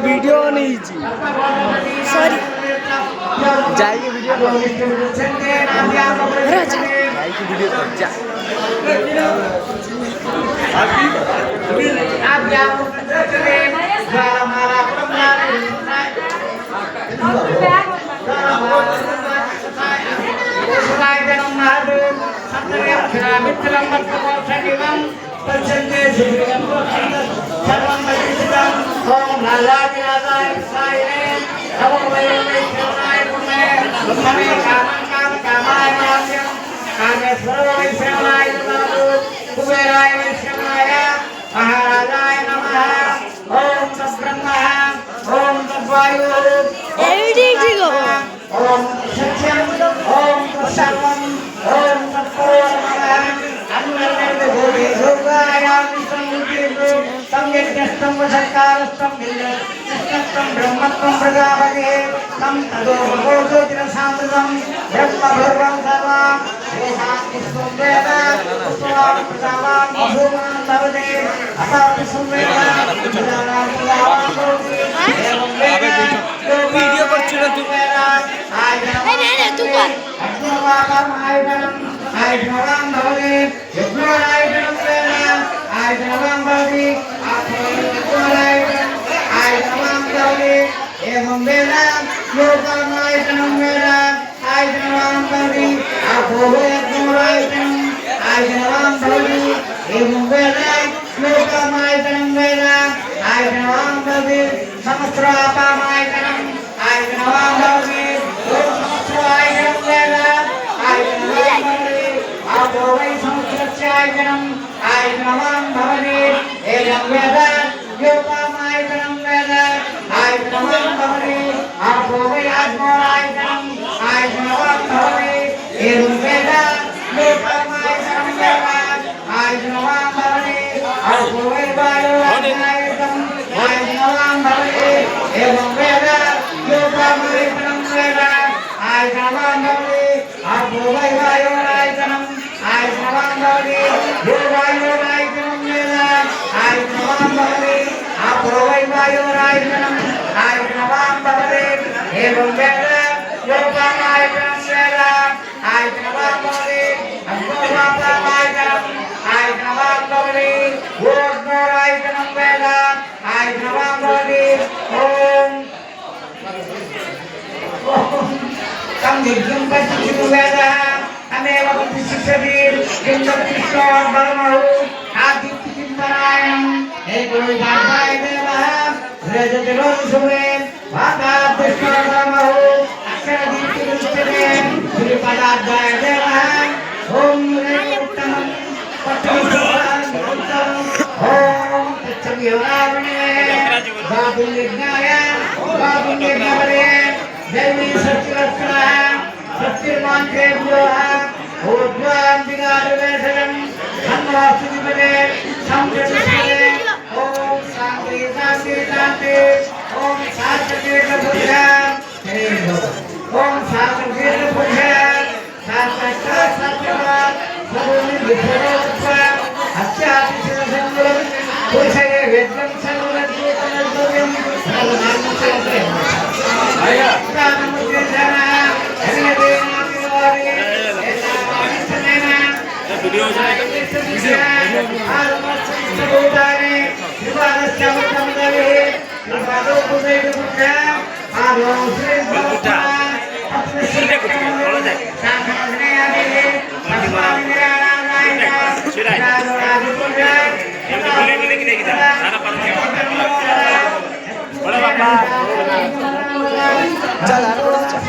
Video नहीं sorry जाएगी video जाएगी वीडियो जा ब्रह्मत्वं प्रजापते तं तदो भगवतोतिरसामृतं ब्रह्मभर्वं सर्वं वेदान्तिस्वं वेद पुष्पवान् प्रजावान् मधुमान् भवते अतः विश्वं वेद प्रजावान् भवति एवं वेद वीडियो करछिलो तू आयतनं तू कर अग्निवागम आयतनं भवति यज्ञायतनं वेद आयतनं भवति एवं वेद लोकायतनं वेद आयतनं भवति अभोगयज्ञायतनं आयतनं भवति एवं वेद लोकायतनं वेद आयतनं भवति सहस्रापामायतनं आयतनं भवति सहस्रायतनं वेद आयतनं भवति अभोगय सहस्रस्यायतनं आयतनं भवति एवं वेद लोकायतनं वेद आयतनं भवति अभोगयाज्ञायतनं आयतनं भवति एवं वेद लोकायतनं वेद आयतनं भवति अभोगयवायुरायतनं आयतनं भवति एवं वेद लोकायतनं वेद आयतनं भवति अभोगयवायुरायतनं आयतनं भवति योगायुरायतनं वेद आयतनं भवति अभोगयवायुरायतनं आयतनं भवति एवं वेद लोकायतनं वेद आयतनं भवति अभोगयवायुरायतनं आयतनं भवति योगायुरायतनं वेद आयतनं भवति ओम तम यज्ञं पठितु वेदः अमेव प्रतिष्ठति किंतत्कृष्णोर् परमहु आदित्यकिंपरायणं हे गुरुदाताय देवः रजतिरोसुवे वातादृष्णोर् परमहु अक्षरदीप्तिरुच्यते श्रीपदार्थाय देवः ओम उत्तमं पठितुम् ओम तच्छविरावणे बाबुलिज्ञाय बाबुलिज्ञावरे देवी सत्यवत्सरः सत्यमान्तेभ्योः ऊर्ध्वान्तिकारुवेशनं धन्वास्तुतिपदे संप्रतिपदे ओम शान्ति शान्ति शान्ति ओम शास्त्रतीर्थपुरुष ओम शास्त्रतीर्थपुरुष शास्त्रशास्त्रवाद सर्वनि विद्वरोत्सव अत्यातिशिवसंगुलं पुरुषये वेद्यं सर्वज्ञोतनद्वयं सर्वनामसंते आया प्राणमुद्रे जना हरिदेनापिवारे एतावानिसनेना वीडियो आरमसंस्तुतारे विवादस्यामतमदवे विवादो कुदैकुच्च आरो श्री बुद्धा अपने सिरे को बोला जाए सामने आवे अस्माभिराणानायना शिराय बोले कि नहीं सारा पर बोला बाबा चल यार बोला चल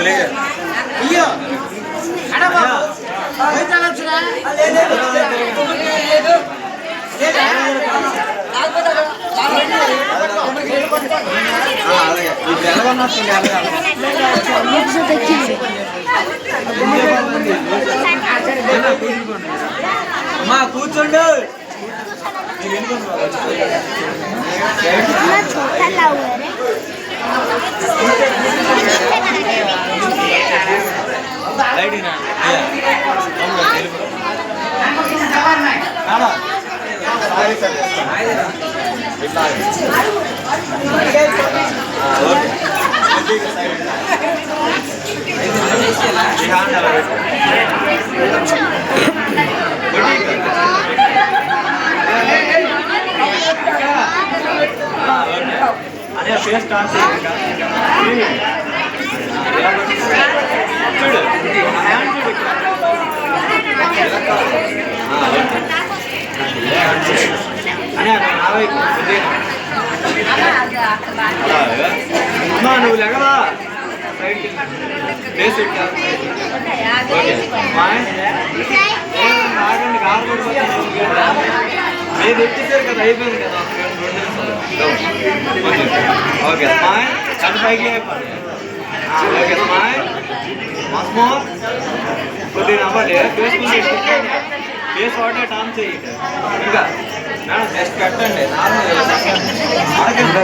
అయ్యో అమ్మా కూర్చోండు छोटा लाऊं అదే ఫేస్ స్టార్ట్ చేయండి చూడు హ్యాండ్ చూడు అనే నావై అమ్మా నువ్వు లేగవా ఫేస్ ఓకే మీరు తెచ్చేసారు కదా అయిపోయింది కదా ఓకే స్మైల్ కళ్ళు పైకి అయిపోయింది ఓకే స్మైల్ మస్ మోర్ కొద్దిగా నవ్వండి ఫేస్ ఫేస్ వాటర్ టామ్ చేయండి ఇంకా మేడం జస్ట్ కట్టండి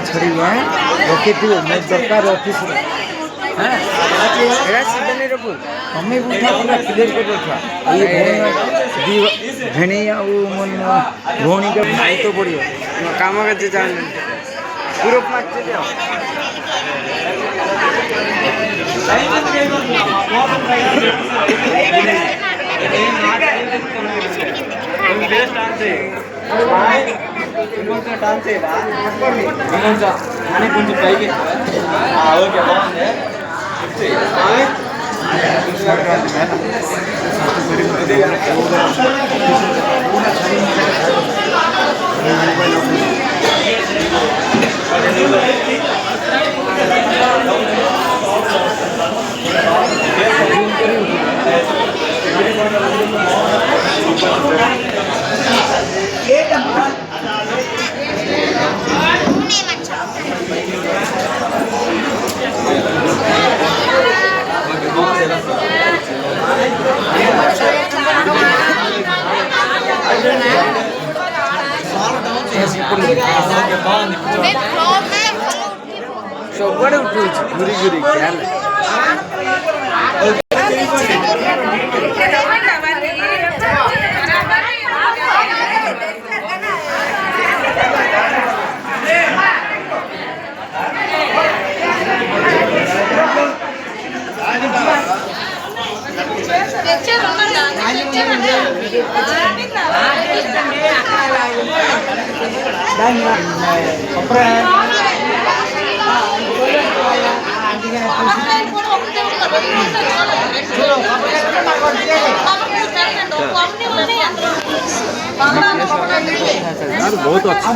छोड़ी है ओके तू मैं दरकार ऑफिस में सीधा नहीं रखो मम्मी पूछा पूरा क्लियर कर रखा ये भेणिया वो मन भोणी का भाई तो पड़ियो काम करते जान पूरा पाँच चले जाओ డాన్స్ చేయరా అని కొంచెం పైకి ఓకే బాగుంది सबड़े उठू गुरी गुरी क्या बहुत अच्छा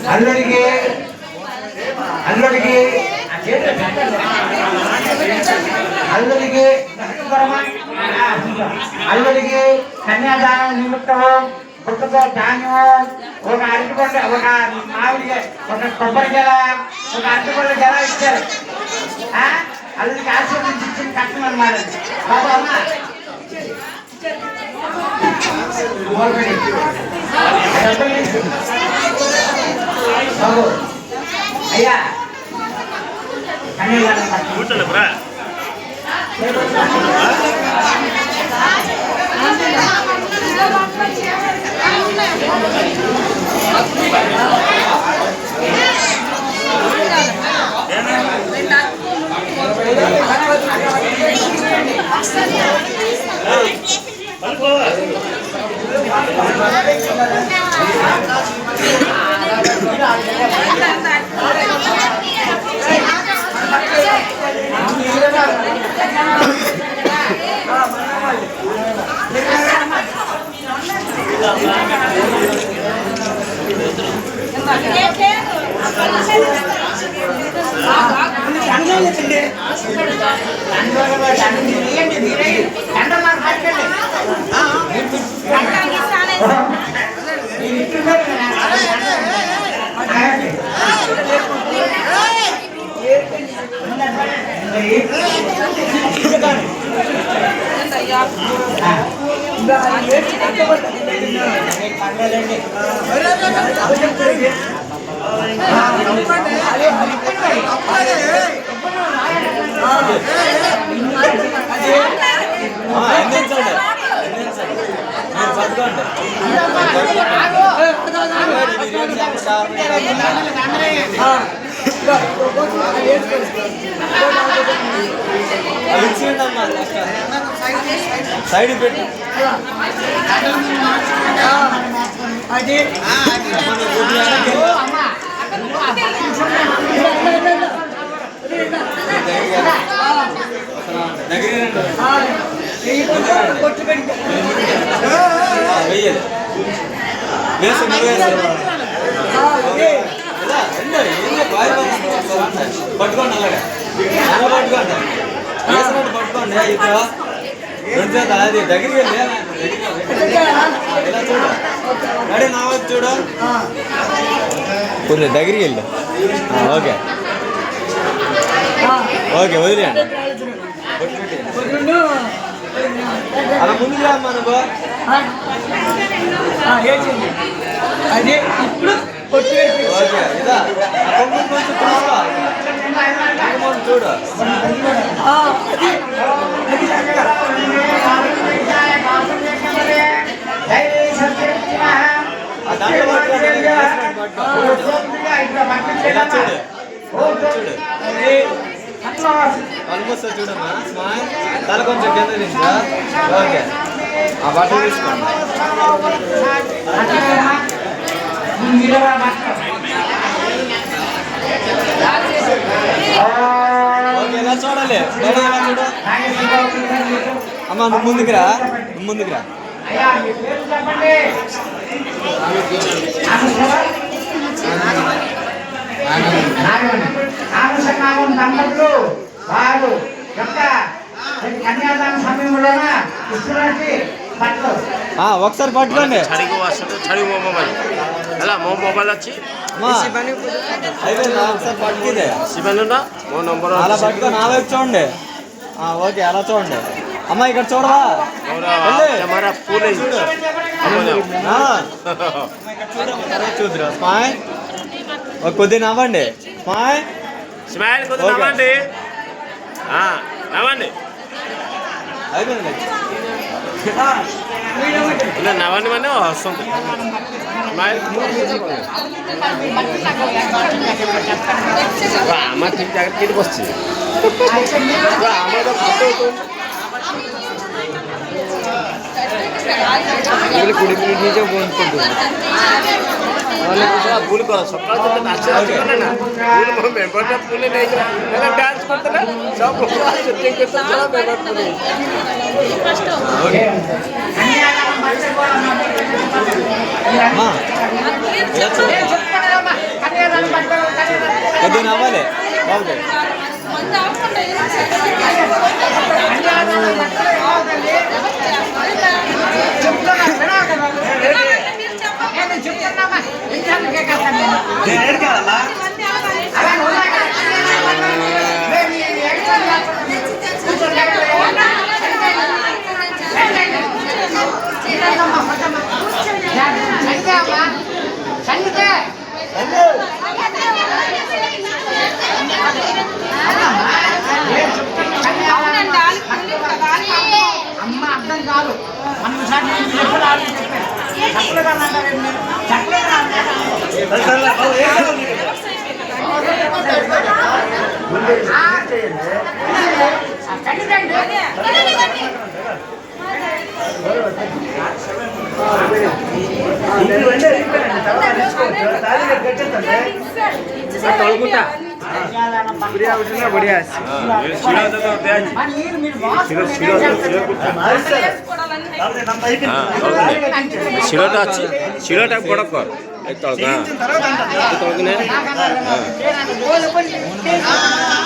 అల్లుడికి అల్లుడికి అల్లుడికి అల్లుడికి కన్యాదానం నిమిత్తము గుట్టతో ధాన్యం ఒక అరటిపండు ఒక మామిడి ఒక కొబ్బరి గెల ఒక అరటిపండు గెల ఇచ్చారు అల్లుడికి ఆశీర్వదించి ఇచ్చిన కష్టం అన్నమాట బాబు అమ్మ బాబు అయ్యా కన్యాదానం పట్టు. కూర్చోండి బ్రా. సైడ్ పెట్టి అది పట్టుకోండి అలాగే అలా పట్టుకోండి వేసినట్టు పట్టుకోండి ఇప్పుడు రెండు చేత అది దగ్గరికి వెళ్ళి ఇలా చూడు రెడీ నా వైపు చూడు కొంచెం దగ్గరికి వెళ్ళు ఓకే ఓకే వదిలేయండి అలా ముందుకు రామ్మా నువ్వు అదే ఇప్పుడు ఓకే ఇదా కొంచెం కొంచెం చూడు ఆల్మోస్ట్ చూడమ్మా స్మైల్ తల కొంచెం కింద నించా ఓకే ఆ బట్టలు తీసుకోండి ఓకే ఇలా చూడాలి డాడీ ఎలా చూడు అమ్మ నువ్వు ముందుకురా ముందుకురా దంపతులు వారు యొక్క కన్యాదాన సమయంలోన కృష్ణుడికి పట్టు ఒకసారి పట్టుకోండి छड़ी वो मोबाइल अला मो मोबाइल अच्छी అయిపోయిందా ఒకసారి పట్టుకుందే शिवानंदा मो नंबर అలా పట్టుకో నా వైపు చూడండి ఓకే అలా చూడండి అమ్మ ఇక్కడ చూడవా हमारा फूल है చూద్దురా స్మైల్ కొద్దిగా నవ్వండి స్మైల్ స్మైల్ కొద్దిగా నవ్వండి నవ్వండి అయిపోయింది ఇలా నవ్వండి మనే వస్తుంది స్మైల్ আমার ঠিক জায়গা কেটে বসছে আমাদের ফটো এগুলো 20 মিনিট নিয়ে যাও বন্ধ করে দেবো ভুল করো সকাল থেকে নাচতে পারে না ভুল মেম্বারটা তুলে নেই না ডান্স করতে না সব সেটিং করতে যাও মেম্বার তুলে కొద్దిగా నవ్వాలి బాగుంది बढ़िया শিলটা আছে শিলটা বড় কর এই তলকা তলকনে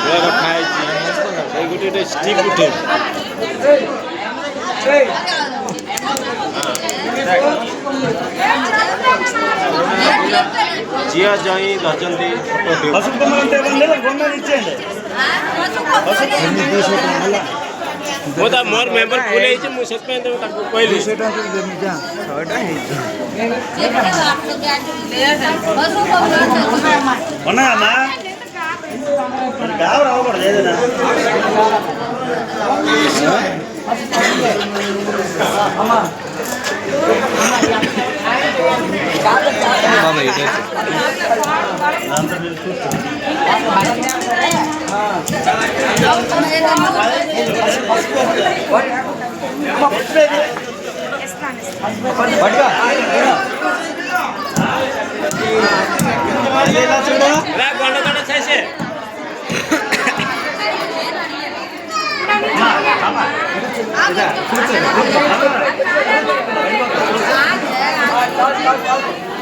এরা খাইছি এই গুটিটা স্টিক গুটি जिया जाई दर्जनती పసుపు కొమ్మలు అంటే వందల బొమ్మలు ఇచ్చేయండి ఓదా మోర్ మెంబర్ ఫుల్ అయిచి ము సస్పెండ్ తక్కు కోయిలి ఉన్నాయమ్మా గావు రావకూడదు ఏదైనా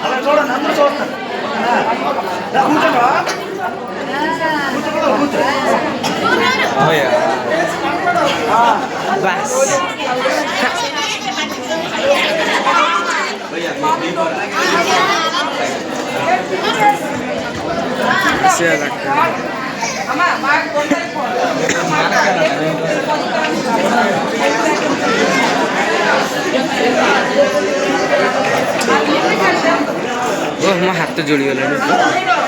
అలా చూడండి అందరూ చూస్తారు కూర్చోండి కూర్చో बस से लगता है ओह मैं हाथ तो जोड़ी वाला